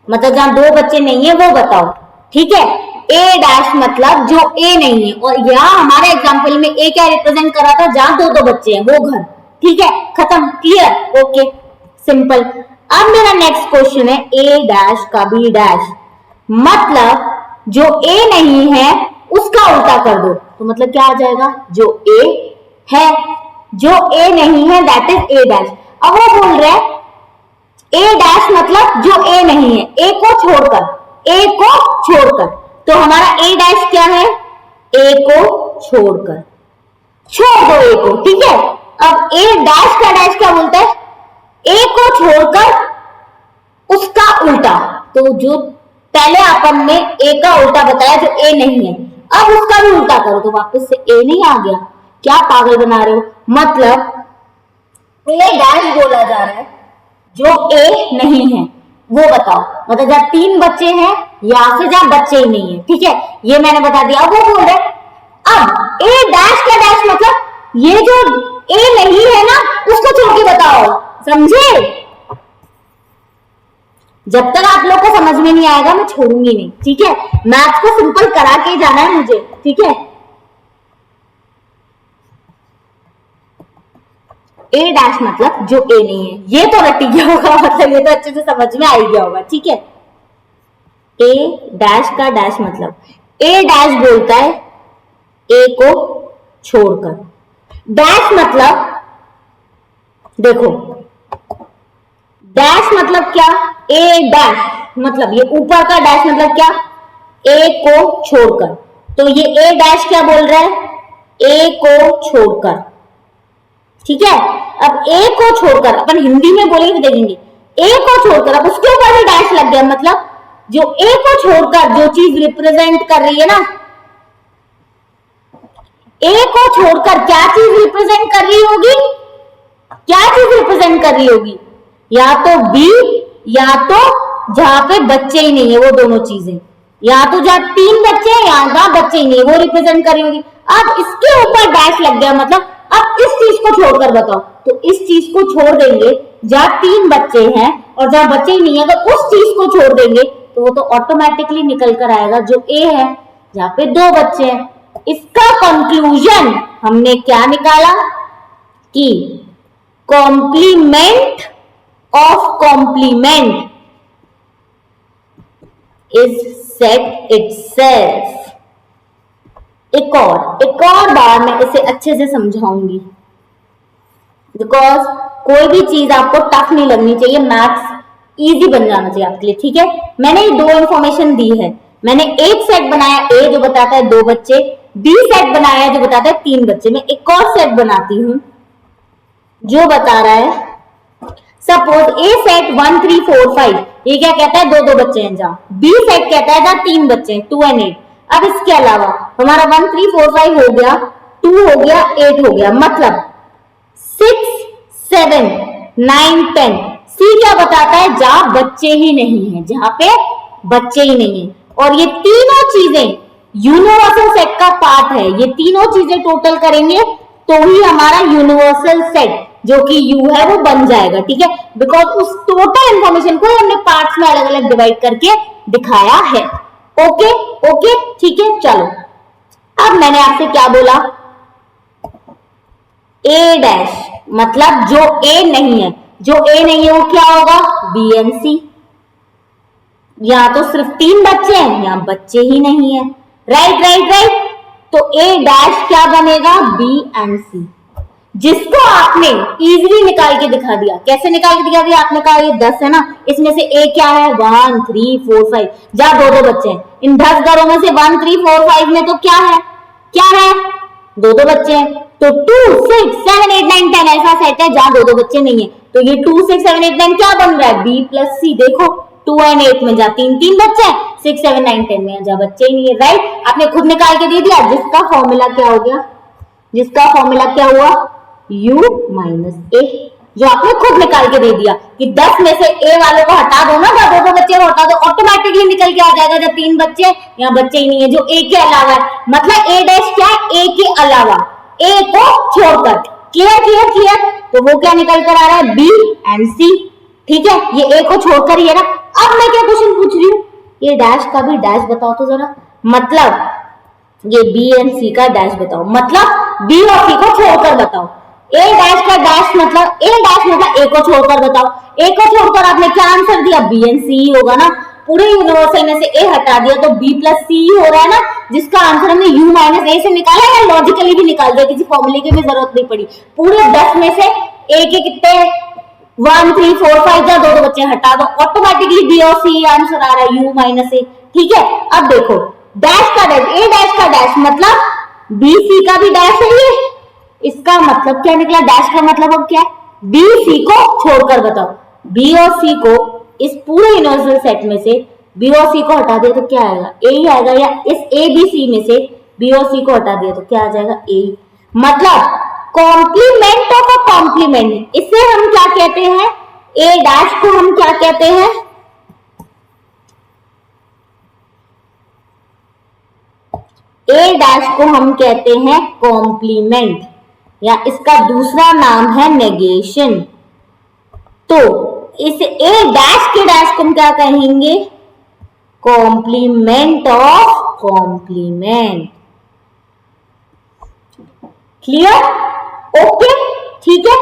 मतलब जहां दो बच्चे नहीं है वो बताओ, ठीक है। ए डैश मतलब जो ए नहीं है, और यहाँ हमारे एग्जाम्पल में ए क्या रिप्रेजेंट कर रहा था, जहां दो दो बच्चे हैं वो घर, ठीक है, खत्म, क्लियर, ओके, सिंपल। अब मेरा नेक्स्ट क्वेश्चन है ए डैश का भी डैश, मतलब जो ए नहीं है उसका उल्टा कर दो, तो मतलब क्या आ जाएगा, जो ए है, जो ए नहीं है दैट इज ए डैश। अब वो बोल रहे हैं ए डैश मतलब जो ए नहीं है, ए को छोड़कर, ए को छोड़कर, तो हमारा ए डैश क्या है, ए को छोड़कर, छोड़ दो ए को, ठीक है। अब ए डैश का डैश क्या बोलता है, ए को छोड़कर उसका उल्टा, तो जो पहले अपन ने ए का उल्टा बताया जो ए नहीं है, अब उसका भी उल्टा करो तो वापस से ए नहीं आ गया, क्या पागल बना रहे हो। मतलब ए डैश बोला जा रहा है जो ए नहीं है वो बताओ, मतलब जब तीन बच्चे हैं या फिर जहां बच्चे ही नहीं है, ठीक है, ये मैंने बता दिया। अब वो बोल रहे अब ए डैश का डैश मतलब ये जो ए नहीं है ना उसको छोड़ के बताओ, समझे। जब तक आप लोग को समझ में नहीं आएगा मैं छोड़ूंगी नहीं, ठीक है। मैथ्स को सिंपल करा के जाना है मुझे, ठीक है। ए डैश मतलब जो ए नहीं है, ये तो रट गया होगा, मतलब ये तो अच्छे से समझ में आ गया होगा, ठीक है। ए डैश का डैश मतलब ए डैश बोलता है ए को छोड़कर। डैश मतलब देखो, डैश मतलब क्या, ए डैश मतलब ये ऊपर का डैश मतलब क्या, ए को छोड़कर। तो ये ए डैश क्या बोल रहा है, ए को छोड़कर, ठीक है। अब ए को छोड़कर अपन हिंदी में बोलेंगे तो देखेंगे, ए को छोड़कर, अब उसके ऊपर भी डैश लग गया, मतलब जो ए को छोड़कर जो चीज रिप्रेजेंट कर रही है ना, ए को छोड़कर क्या चीज रिप्रेजेंट कर रही होगी, क्या चीज रिप्रेजेंट कर रही होगी, या तो बी या तो जहां पे बच्चे ही नहीं है, वो दोनों चीजें, या तो जहां 3 बच्चे हैं या जहां बच्चे ही नहीं है, वो रिप्रेजेंट कर रही होगी। अब इसके ऊपर डैश लग गया, मतलब अब इस चीज को छोड़कर बताओ, तो इस चीज को छोड़ देंगे जहां 3 बच्चे हैं और जहां बच्चे ही नहीं है, अगर उस चीज को छोड़ देंगे तो वो तो ऑटोमेटिकली निकल कर आएगा जो ए है, जहां पे 2 बच्चे हैं। इसका कंक्लूजन हमने क्या निकाला कि complement of complement is set itself. एक और बार मैं इसे अच्छे से समझाऊंगी, बिकॉज कोई भी चीज आपको टफ नहीं लगनी चाहिए, मैथ्स इजी बन जाना चाहिए आपके लिए, ठीक है। मैंने 2 इंफॉर्मेशन दी है, मैंने एक सेट बनाया ए जो बताता है 2 बच्चे, बी सेट बनाया जो बताता है 3 बच्चे। मैं एक और सेट बनाती हूं जो बता रहा है, सपोज ए सेट 1 3 4 5, ये क्या कहता है 2 बच्चे हैं, जहां बी सेट कहता है जहां 3 बच्चे हैं 2 and 8। अब इसके अलावा हमारा 1 3 4 5 हो गया, 2 हो गया, 8 हो गया, मतलब 6 7 9 10। सी क्या बताता है, जहां बच्चे ही नहीं है, जहां पे बच्चे ही नहीं है। और ये तीनों चीजें यूनिवर्सल सेट का पार्ट है, ये तीनों चीजें टोटल करेंगे तो ही हमारा यूनिवर्सल सेट जो कि यू है वो बन जाएगा, ठीक है। बिकॉज उस टोटल इंफॉर्मेशन को हमने पार्ट्स में अलग अलग डिवाइड करके दिखाया है। ओके ओके, ठीक है। चलो अब मैंने आपसे क्या बोला, ए डैश मतलब जो ए नहीं है, जो ए नहीं है वो क्या होगा, बी एंड सी। या तो सिर्फ 3 बच्चे हैं या बच्चे ही नहीं है, राइट राइट राइट। तो ए डैश क्या बनेगा, बी एंड सी, जिसको आपने इजीली निकाल के दिखा दिया। कैसे निकाल के दिखा दिया, आपने कहा ये 10 है ना, इसमें से ए क्या है 1 3 4 5, जहां 2 बच्चे हैं, इन 10 घरों में से 1 3 4 5 में तो क्या है, क्या है 2 बच्चे हैं। तो 2 6 7 8 9 10 ऐसा सेट है जहां 2 बच्चे नहीं है। तो ये 2 6 7 8 9 क्या बन रहा है, बी प्लस सी। देखो 2 and 8 में जहां 3 बच्चे हैं, 6 7 9 10 में जहां बच्चे ही नहीं है, राइट। आपने खुद निकाल के दे दिया, जिसका फॉर्मूला क्या हो गया, जिसका फॉर्मूला क्या हुआ, u माइनस ए, जो आपने खुद निकाल के दे दिया कि 10 में से ए वालों को हटा दो ना, जब 2 बच्चे को हटा दो, ऑटोमेटिकली निकल के आ जाएगा जब 3 बच्चे यहाँ बच्चे ही नहीं है, जो ए के अलावा है। मतलब ए डैश क्या है, ए के अलावा, ए को छोड़कर। Clear clear clear. तो वो क्या निकल कर आ रहा है, बी एंड सी, ठीक है। ये ए को छोड़कर ही है ना। अब मैं क्या क्वेश्चन पूछ रही हूँ, ये डैश का भी डैश बताओ तो जरा, मतलब ये बी एंड सी का डैश बताओ, मतलब बी और सी को छोड़कर बताओ। ए डैश का डैश मतलब ए डैश मतलब ए को छोड़कर बताओ। ए को छोड़कर आपने क्या आंसर दिया, बी एंड सी होगा ना। पूरे यूनिवर्सल में से ए हटा दिया तो बी प्लस सी हो रहा है ना, जिसका आंसर हमने यू माइनस ए से निकाला या लॉजिकली भी निकाल दिया, किसी फॉर्मूले की भी जरूरत नहीं पड़ी। पूरे 10 में से ए के कितने 1 3 4 5 जा 2 बच्चे हटा दो, ऑटोमेटिकली बी और सी आंसर आ रहा है यू माइनस ए, ठीक है। अब देखो डैश का डैश, ए डैश का डैश मतलब बी सी का भी डैश है ये, इसका मतलब क्या निकला, डैश का मतलब अब क्या है, बी सी को छोड़कर बताओ। बी और सी को इस पूरे यूनिवर्सल सेट में से बी और सी को हटा दिया तो क्या आएगा, ए ही आएगा, या इस ए बी सी में से बी और सी को हटा दिया तो क्या आ जाएगा, ए। मतलब कॉम्प्लीमेंट ऑफ अ कॉम्प्लीमेंट, इसे हम क्या कहते हैं, ए डैश को हम क्या कहते हैं, ए डैश को हम कहते हैं कॉम्प्लीमेंट, या इसका दूसरा नाम है नेगेशन। तो इस ए डैश के डैश को हम क्या कहेंगे? Complement of complement. Clear? Okay, ठीक है,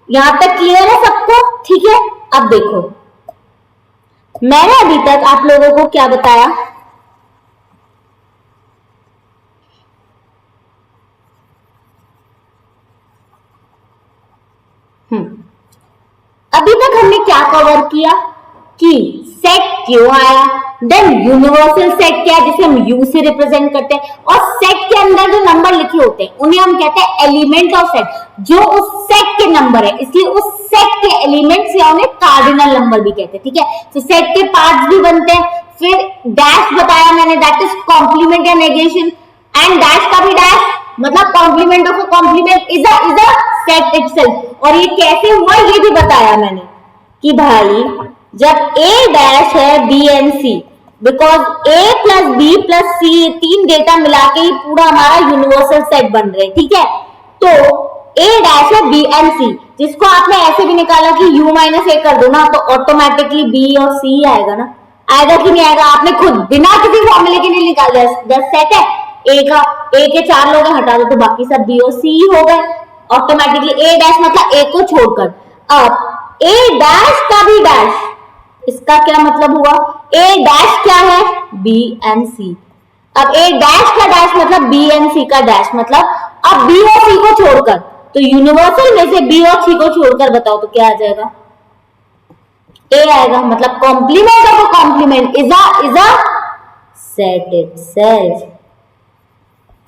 यहां तक क्लियर है सबको? ठीक है, अब देखो मैंने अभी तक आप लोगों को क्या बताया? अभी तक हमने क्या कवर किया कि सेट क्यों आया, देन यूनिवर्सल सेट क्या है जिसे हम यू से रिप्रेजेंट करते हैं, और सेट के अंदर जो नंबर लिखे होते हैं उन्हें हम कहते हैं एलिमेंट ऑफ सेट, जो उस सेट के नंबर है, इसलिए उस सेट के एलिमेंट्स या उन्हें कार्डिनल नंबर भी कहते हैं। ठीक है, तो सेट के पार्ट्स भी बनते हैं। फिर डैश बताया मैंने, दैट इज कॉम्प्लीमेंट या नेगेशन, एंड डैश का भी डैश मतलब complement of a complement is a set itself. और ये कैसे हुआ ये भी बताया मैंने कि भाई जब ए डैश है B and C, because A plus B plus C तीन डेटा मिला के ही पूरा हमारा यूनिवर्सल सेट बन रहे, ठीक है, तो ए डैश है बी एंड सी, जिसको आपने ऐसे भी निकाला कि u माइनस ए कर दो ना तो ऑटोमेटिकली बी और सी आएगा ना, आएगा कि नहीं आएगा? आपने खुद बिना किसी फॉर्मूले के नहीं निकाल दिया। सेट है ए का, ए के चार लोग हटा दो तो बाकी सब बी और सी हो गए ऑटोमेटिकली। ए डैश मतलब ए को छोड़कर। अब ए डैश का भी डैश, इसका क्या मतलब हुआ? ए डैश क्या है? बी एंड सी। अब ए डैश का डैश मतलब बी एंड सी का डैश, मतलब अब बी और सी को छोड़कर, तो यूनिवर्सल में से बी और सी को छोड़कर बताओ तो क्या आ जाएगा? ए आएगा। मतलब complement of a complement is a set itself.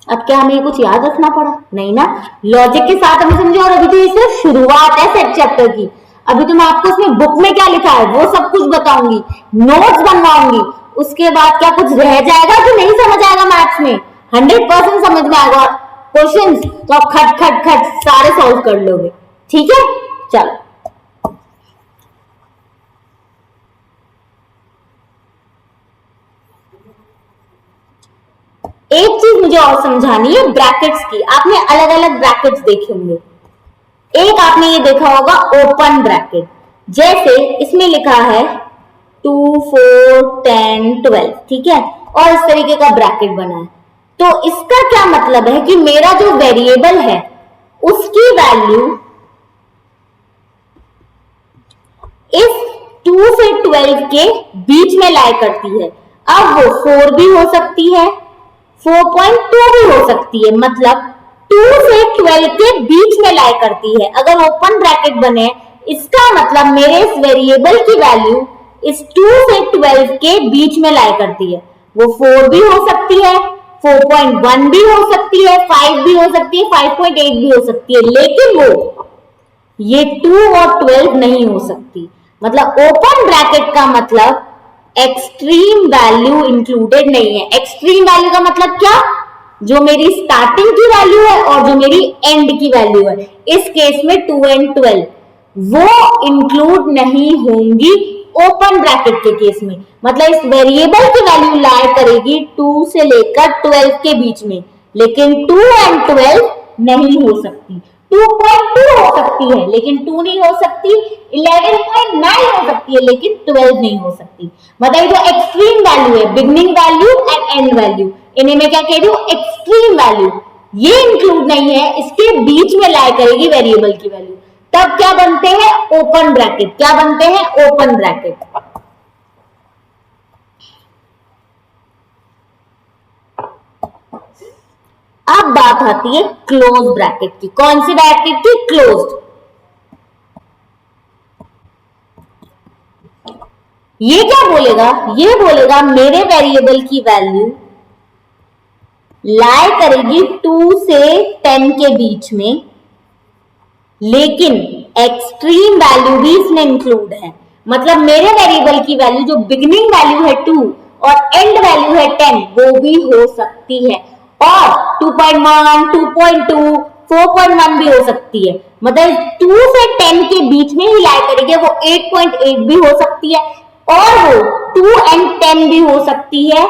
अब क्या हमें कुछ याद रखना पड़ा? नहीं ना, लॉजिक के साथ हमें समझे। और अभी तो ये सिर्फ शुरुआत है सेट चैप्टर की। अभी तो मैं आपको इसमें बुक में क्या लिखा है वो सब कुछ बताऊंगी, नोट्स बनवाऊंगी, उसके बाद क्या कुछ रह जाएगा कि नहीं समझ आएगा मैथ्स में? 100% समझ में आएगा। क्वेश्चंस तो आप खट खट खट सारे सॉल्व कर लोगे। ठीक है, चलो एक चीज मुझे और समझानी है ब्रैकेट्स की। आपने अलग अलग ब्रैकेट्स देखे होंगे। एक आपने ये देखा होगा ओपन ब्रैकेट, जैसे इसमें लिखा है 2 4 10 12, ठीक है, और इस तरीके का ब्रैकेट बना है। तो इसका क्या मतलब है कि मेरा जो वेरिएबल है उसकी वैल्यू इस 2 से 12 के बीच में लाई करती है। अब वो 4 भी हो सकती है, 4.2 भी हो सकती है, मतलब 2 से 12 के बीच में लाई करती है। अगर ओपन ब्रैकेट बने इसका मतलब मेरे इस वेरिएबल की वैल्यू इस 2 से 12 के बीच में लाई करती है। वो 4 भी हो सकती है, 4.1 भी हो सकती है, 5 भी हो सकती है, 5.8 भी हो सकती है, लेकिन वो ये 2 और 12 नहीं हो सकती। मतलब ओपन ब्रैकेट का मतलब एक्सट्रीम वैल्यू इंक्लूडेड नहीं है। एक्सट्रीम वैल्यू का मतलब क्या? जो मेरी स्टार्टिंग की वैल्यू है और जो मेरी एंड की वैल्यू है, इस केस में 2 and 12 वो इंक्लूड नहीं होंगी ओपन ब्रैकेट के केस में। मतलब इस वेरिएबल की वैल्यू लाई करेगी 2 से लेकर 12 के बीच में, लेकिन 2 and 12 नहीं हो सकती। 2.2 हो सकती है लेकिन 2 नहीं हो सकती, 11.9 हो सकती है लेकिन 12 नहीं हो सकती। मतलब जो एक्सट्रीम वैल्यू है, beginning value and and value, इन्हें मैं क्या कह रही हूँ? एक्सट्रीम वैल्यू, ये इंक्लूड नहीं है, इसके बीच में लाई करेगी वेरिएबल की वैल्यू। तब क्या बनते हैं? Open bracket. क्या बनते हैं? Open bracket. अब बात आती है क्लोज ब्रैकेट की। कौन सी ब्रैकेट की? क्लोज्ड। ये क्या बोलेगा? ये बोलेगा मेरे वेरिएबल की वैल्यू लाई करेगी 2 से 10 के बीच में, लेकिन एक्सट्रीम वैल्यू भी इसमें इंक्लूड है। मतलब मेरे वेरिएबल की वैल्यू जो बिगिनिंग वैल्यू है 2 और एंड वैल्यू है 10 वो भी हो सकती है, और 2.1, 2.2, 4.1 भी हो सकती है। मतलब 2 से 10 के बीच में ही लाई करेगी। वो 8.8 भी हो सकती है और वो 2 and 10 भी हो सकती है।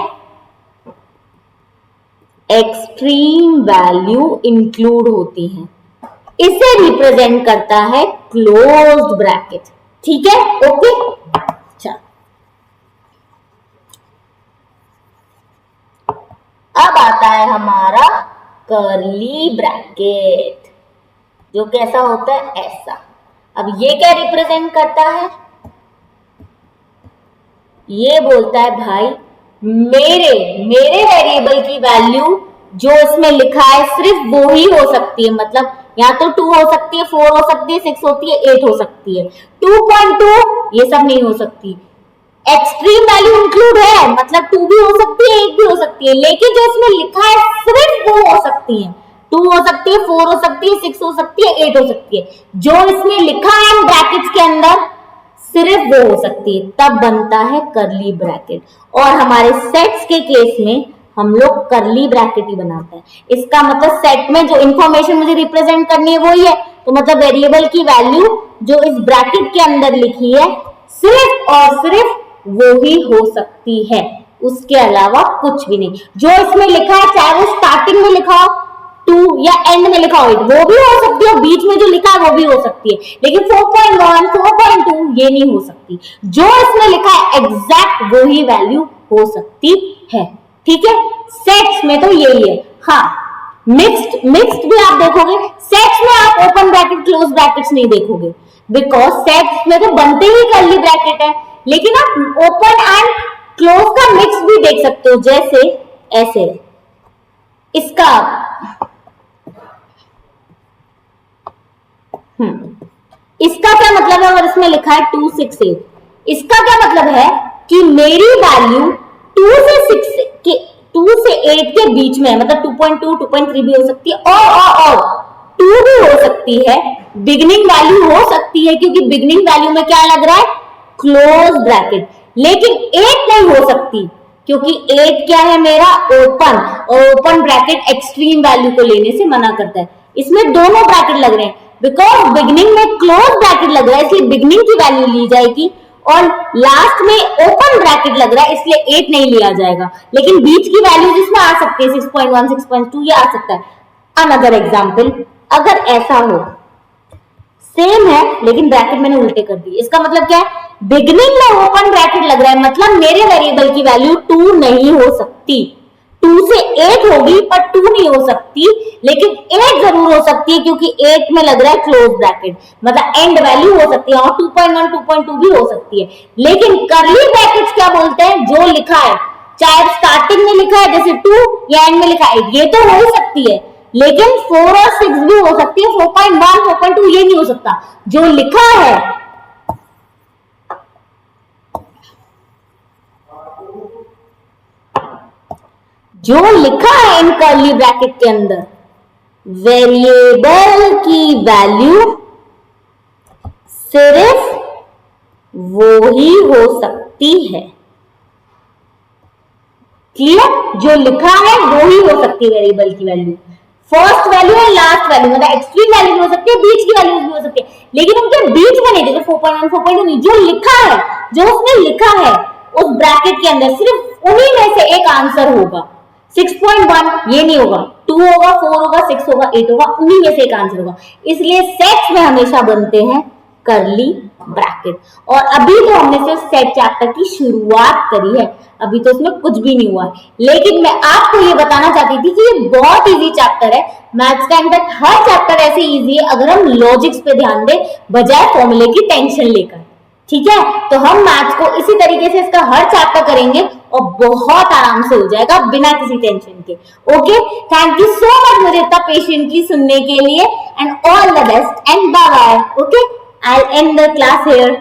एक्सट्रीम वैल्यू इंक्लूड होती है। इसे रिप्रेजेंट करता है क्लोज्ड ब्रैकेट। ठीक है, ओके। अच्छा, अब आता है हमारा कर्ली ब्रैकेट, जो कैसा होता है, ऐसा। अब ये क्या रिप्रेजेंट करता है, ये बोलता है भाई मेरे वेरिएबल की वैल्यू जो इसमें लिखा है सिर्फ वो ही हो सकती है। मतलब या तो 2 हो सकती है, 4 हो सकती है, 6 होती है, 8 हो सकती है। 2.2 ये सब नहीं हो सकती। एक्सट्रीम वैल्यू इंक्लूड है, मतलब 2 भी हो सकती है, 8 भी हो सकती है, लेकिन जो इसमें लिखा है सिर्फ वो हो सकती है। 2 हो सकती है, 4 हो सकती है, 6 हो सकती है, 8 हो सकती है। जो इसमें लिखा है ब्रैकेट्स के अंदर सिर्फ वो हो सकती है, तब बनता है कर्ली ब्रैकेट। और हमारे सेट्स के केस में हम लोग कर्ली ब्रैकेट ही बनाते हैं। इसका मतलब सेट में जो इंफॉर्मेशन मुझे रिप्रेजेंट करनी है वो ही है, तो मतलब वेरिएबल की वैल्यू जो इस ब्रैकेट के अंदर लिखी है सिर्फ और सिर्फ वो ही हो सकती है, उसके अलावा कुछ भी नहीं। जो इसमें लिखा है, चाहे वो स्टार्टिंग में लिखा हो 2 या एंड में लिखा हो 8, वो भी हो सकती है, बीच में जो लिखा है वो भी हो सकती है, लेकिन 4.1 4.2 ये नहीं हो सकती। जो इसमें लिखा है एग्जैक्ट वो ही वैल्यू हो सकती है, ठीक है। सेट्स में तो यही है। हाँ, मिक्स्ड भी आप देखोगे, सेट्स में आप ओपन ब्रैकेट क्लोज ब्रैकेट्स नहीं देखोगे, बिकॉज सेट्स में तो बनते ही कर्ली ब्रैकेट है, लेकिन आप ओपन एंड क्लोज का मिक्स भी देख सकते हो, जैसे ऐसे। इसका इसका क्या मतलब है, अगर इसमें लिखा है 268, इसका क्या मतलब है कि मेरी वैल्यू 2 से 8 के बीच में है, मतलब 2.2 2.3 भी हो सकती है, और 2 भी हो सकती है। बिगिनिंग वैल्यू हो सकती है, क्योंकि बिगिनिंग वैल्यू में क्या लग रहा है, क्लोज ब्रैकेट। लेकिन 8 नहीं हो सकती, क्योंकि 8 क्या है मेरा, ओपन, और ओपन ब्रैकेट एक्सट्रीम वैल्यू को लेने से मना करता है। इसमें दोनों ब्रैकेट लग रहे हैं, बिकॉज बिगिनिंग में क्लोज ब्रैकेट लग रहा है इसलिए बिगिनिंग की वैल्यू ली जाएगी, और लास्ट में ओपन ब्रैकेट लग रहा है इसलिए 8 नहीं लिया जाएगा। लेकिन बीच की वैल्यू जिसमें आ सकती है 6.1 6.2 ये आ सकता है। अनदर एग्जाम्पल, अगर ऐसा हो, सेम है लेकिन ब्रैकेट मैंने उल्टे कर दी, इसका मतलब क्या है, बिगिनिंग में ओपन ब्रैकेट लग रहा है, मतलब मेरे वेरिएबल की वैल्यू 2 नहीं हो सकती। 2 से 8 होगी पर 2 नहीं हो सकती, लेकिन 8 जरूर हो सकती है, क्योंकि 8 में लग रहा है क्लोज ब्रैकेट, मतलब एंड वैल्यू हो सकती है, और 2.1 2.2 भी हो सकती है। लेकिन कर्ली ब्रैकेट्स क्या बोलते हैं, जो लिखा है, चाहे स्टार्टिंग में लिखा है जैसे 2 या एंड में लिखा है 8, ये तो हो सकती है, लेकिन 4 और 6 भी हो सकती है, 4.1 4.2 ये नहीं हो सकता। जो लिखा है इन कर्ली ब्रैकेट के अंदर, वेरिएबल की वैल्यू सिर्फ वो ही हो सकती है। क्लियर, जो लिखा है वो ही हो सकती है वेरिएबल की वैल्यू। फर्स्ट वैल्यू है, लास्ट वैल्यू, मतलब एक्सट्रीम वैल्यू भी हो सकती है, बीच की वैल्यू भी हो सकती है, लेकिन उनके बीच में नहीं, जैसे 4.1 4.2 नहीं, जो लिखा है, जो उसने लिखा है उस ब्रैकेट के अंदर सिर्फ उन्हीं में से एक आंसर होगा। 6.1 ये नहीं होगा, 2 होगा, 4 होगा, 6 होगा, 8 होगा, उन्हीं में से एक आंसर होगा। इसलिए सेट्स में हमेशा बनते हैं कर्ली ब्रैकेट। और अभी तो हमने सिर्फ सेट चैप्टर की शुरुआत करी है, अभी तो इसमें कुछ भी नहीं हुआ है, लेकिन मैं आपको ये बताना चाहती थी कि ये बहुत इजी चैप्टर है। मैथ्स का इनफैक्ट हर चैप्टर ऐसे इजी है अगर हम लॉजिक्स पे ध्यान दें बजाय फॉर्मूले की टेंशन लेकर, ठीक है। तो हम मैथ्स को इसी तरीके से इसका हर चैप्टर करेंगे और बहुत आराम से हो जाएगा बिना किसी टेंशन के। Okay, thank you so much मुझे इतना पेशेंटली सुनने के लिए, and all the best and bye bye. Okay, I and the class here.